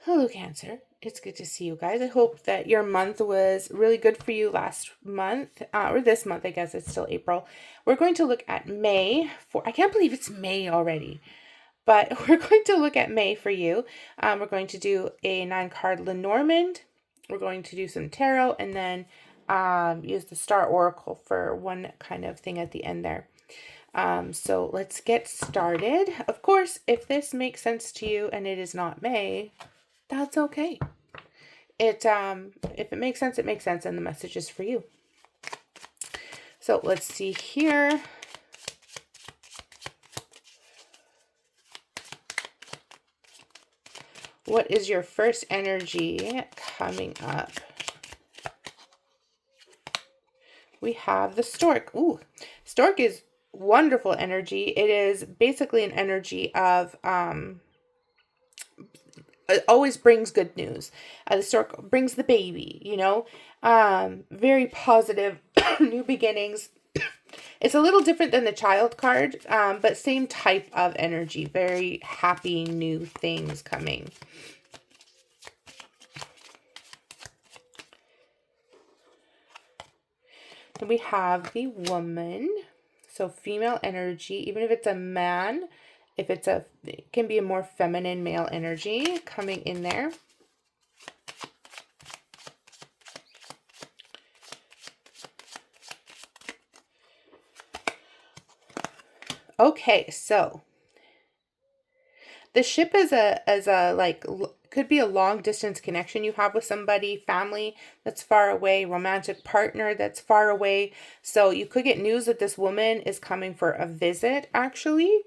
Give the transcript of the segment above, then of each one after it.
Hello, Cancer. It's good to see you guys. I hope that your month was really good for you last month, or this month, I guess it's still April. We're going to look at May I can't believe it's May already, but we're going to look at May for you. We're going to do a 9 card Lenormand. We're going to do some tarot and then use the Star Oracle for one kind of thing at the end there. So let's get started. Of course, if this makes sense to you and it is not May, that's okay. If it makes sense, it makes sense, and the message is for you. So let's see here. What is your first energy coming up? We have the Stork. Ooh, Stork is wonderful energy. It is basically an energy of it always brings good news. The Stork brings the baby, very positive, new beginnings. It's a little different than the Child card, but same type of energy. Very happy new things coming. Then we have the Woman. So female energy, even if it's a man, it can be a more feminine male energy coming in there. Okay, so the ship is could be a long distance connection you have with somebody, family that's far away, romantic partner that's far away. So you could get news that this woman is coming for a visit, actually.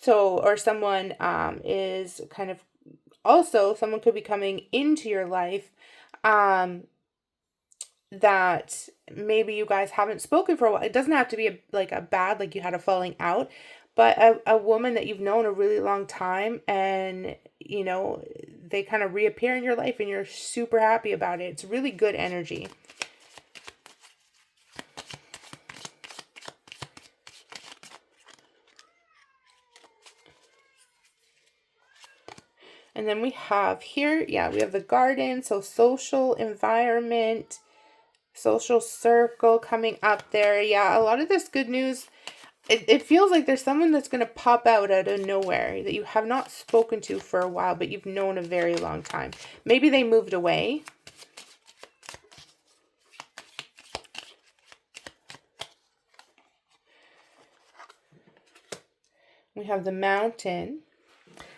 So, or someone is kind of also, someone could be coming into your life that maybe you guys haven't spoken for a while. It doesn't have to be a bad, like you had a falling out, but a woman that you've known a really long time, and they kind of reappear in your life and you're super happy about it. It's really good energy. And then we have here, we have the Garden, so social environment, social circle coming up there. Yeah, a lot of this good news. It feels like there's someone that's going to pop out of nowhere that you have not spoken to for a while, but you've known a very long time. Maybe they moved away. We have the Mountain.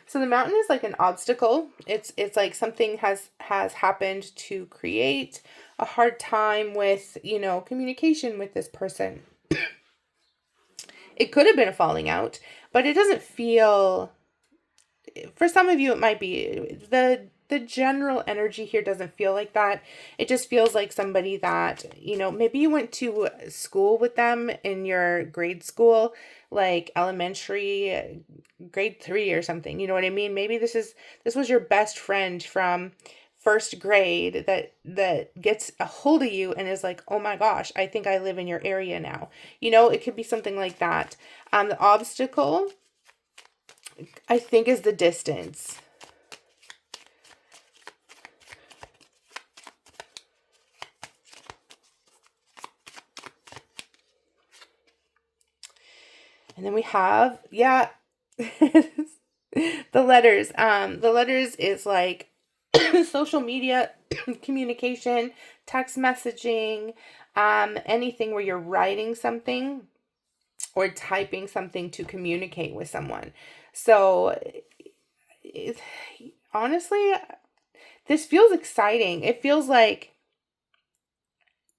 So the Mountain is like an obstacle. It's like something has happened to create a hard time with, communication with this person. It could have been a falling out, but it doesn't feel, for some of you it might be, the general energy here doesn't feel like that. It just feels like somebody that, maybe you went to school with them in your grade school, like elementary, grade 3 or something. You know what I mean? Maybe this was your best friend from first grade that gets a hold of you and is like, oh my gosh, I think I live in your area now. It could be something like that. The obstacle, I think, is the distance. And then we have, the letters. The letters is like social media, communication, text messaging, anything where you're writing something or typing something to communicate with someone. So honestly, this feels exciting. It feels like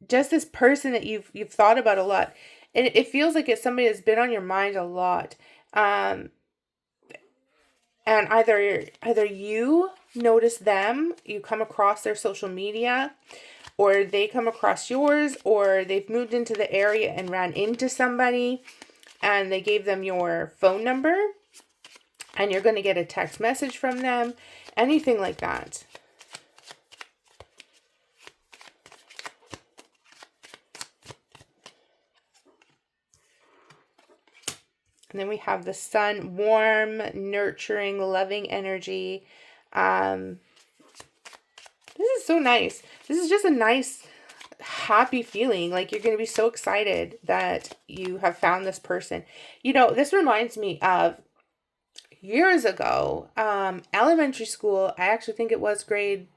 just this person that you've thought about a lot. And it feels like it's somebody that's been on your mind a lot. And either you notice them, you come across their social media, or they come across yours, or they've moved into the area and ran into somebody and they gave them your phone number and you're going to get a text message from them, anything like that. And then we have the Sun, warm, nurturing, loving energy. is so nice. This is just a nice, happy feeling. Like you're going to be so excited that you have found this person. This reminds me of years ago, elementary school. I actually think it was grade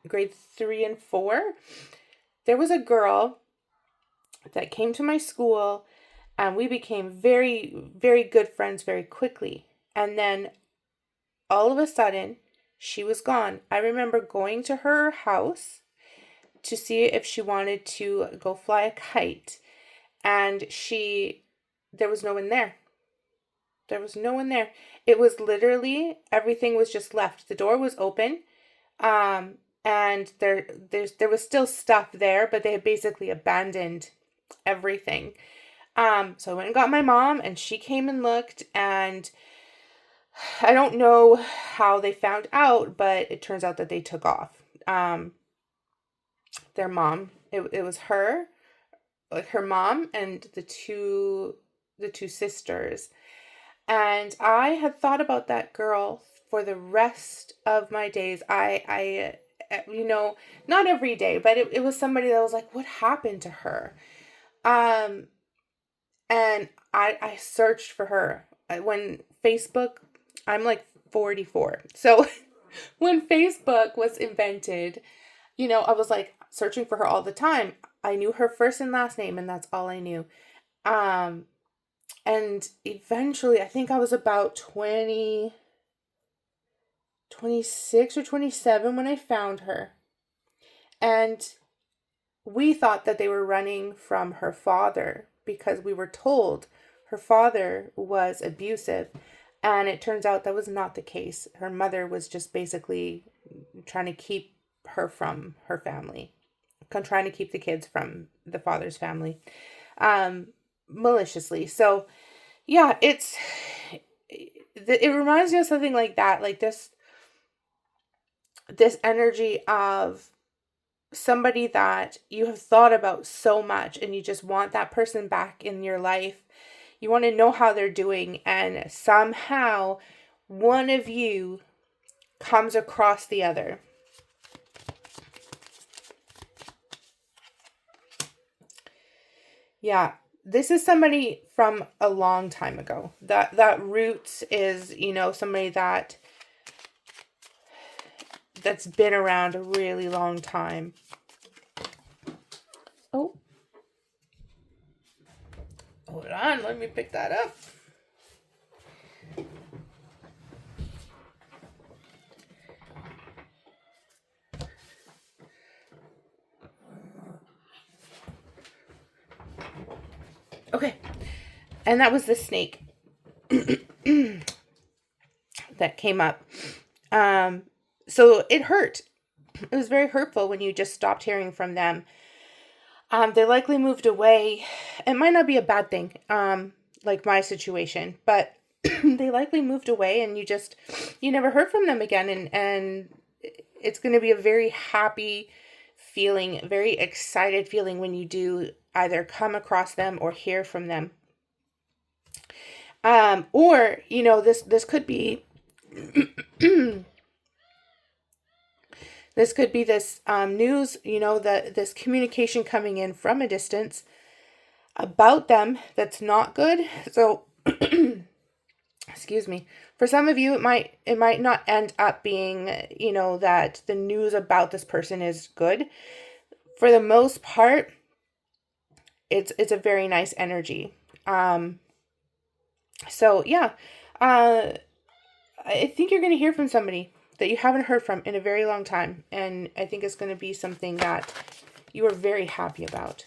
3 and 4. There was a girl that came to my school, and we became very, very good friends very quickly. And then all of a sudden, she was gone. I remember going to her house to see if she wanted to go fly a kite, and there was no one there. There was no one there. It was literally, everything was just left. The door was open, and there was still stuff there, but they had basically abandoned everything. So I went and got my mom, and she came and looked, and I don't know how they found out, but it turns out that they took off. Their mom, it was her, like her mom and the two sisters. And I had thought about that girl for the rest of my days. I not every day, but it was somebody that was like, what happened to her? And I searched for her. When Facebook, I'm like 44. So when Facebook was invented, I was like searching for her all the time. I knew her first and last name, and that's all I knew. And eventually, I think I was about 26 or 27 when I found her. And we thought that they were running from her father because we were told her father was abusive. And it turns out that was not the case. Her mother was just basically trying to keep her from her family, trying to keep the kids from the father's family, maliciously. So yeah, it reminds me of something like that, like this energy of somebody that you have thought about so much, and you just want that person back in your life. You want to know how they're doing, and somehow one of you comes across the other. Yeah, this is somebody from a long time ago. That roots is, somebody that's been around a really long time. Oh. Hold on, let me pick that up. Okay. And that was the snake that came up. So it hurt. It was very hurtful when you just stopped hearing from them. They likely moved away. It might not be a bad thing, like my situation, but they likely moved away, and you never heard from them again. And it's going to be a very happy feeling, very excited feeling when you do either come across them or hear from them. Or, this could be, this could be this news, this communication coming in from a distance about them that's not good. So, excuse me. For some of you, it might not end up being, that the news about this person is good. For the most part, it's a very nice energy. So yeah, I think you're going to hear from somebody that you haven't heard from in a very long time. And I think it's going to be something that you are very happy about.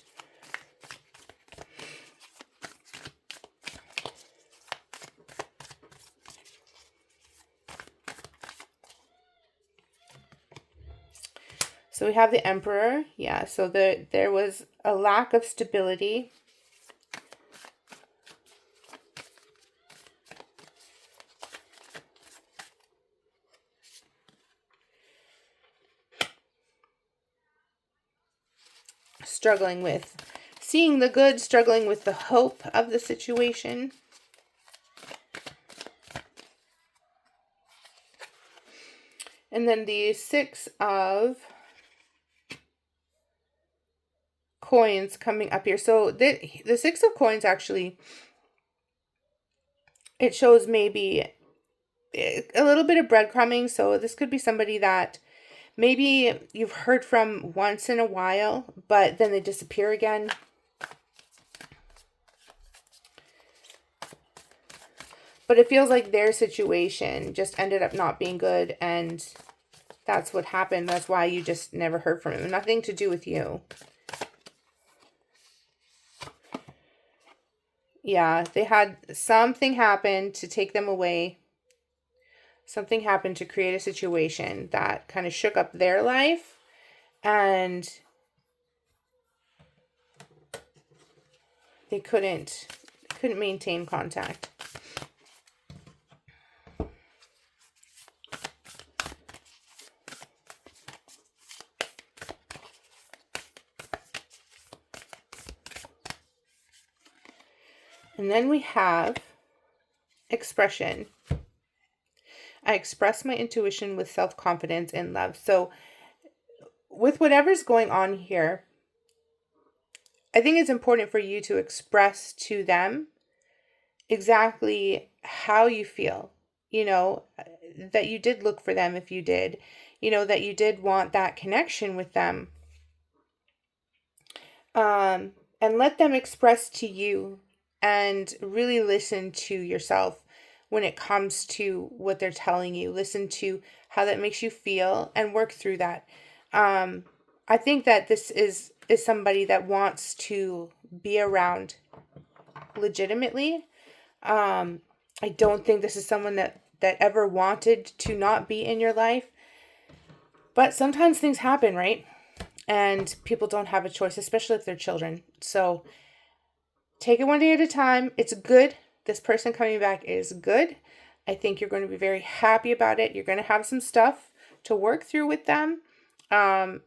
So we have the Emperor. Yeah, so there was a lack of stability. Struggling with seeing the good, struggling with the hope of the situation. And then the Six of coins coming up here. So the Six of Coins actually, it shows maybe a little bit of breadcrumbing. So this could be somebody that maybe you've heard from once in a while, but then they disappear again. But it feels like their situation just ended up not being good, and that's what happened. That's why you just never heard from them. Nothing to do with you. Yeah, they had something happen to take them away. Something happened to create a situation that kind of shook up their life, and they couldn't maintain contact. And then we have expression. I express my intuition with self-confidence and love. So with whatever's going on here, I think it's important for you to express to them exactly how you feel, that you did look for them if you did, that you did want that connection with them. And let them express to you and really listen to yourself when it comes to what they're telling you. Listen to how that makes you feel and work through that. I think that this is somebody that wants to be around legitimately. I don't think this is someone that ever wanted to not be in your life. But sometimes things happen, right? And people don't have a choice, especially if they're children. So take it one day at a time. It's good. This person coming back is good. I think you're going to be very happy about it. You're going to have some stuff to work through with them. They're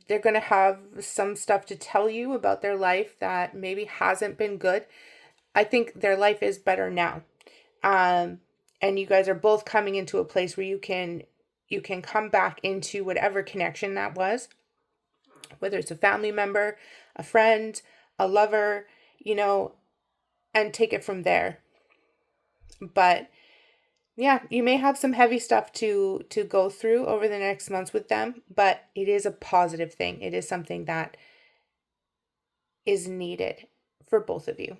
going to have some stuff to tell you about their life that maybe hasn't been good. I think their life is better now. And you guys are both coming into a place where you can come back into whatever connection that was, whether it's a family member, a friend, a lover, and take it from there. But yeah, you may have some heavy stuff to go through over the next months with them, but it is a positive thing. It is something that is needed for both of you.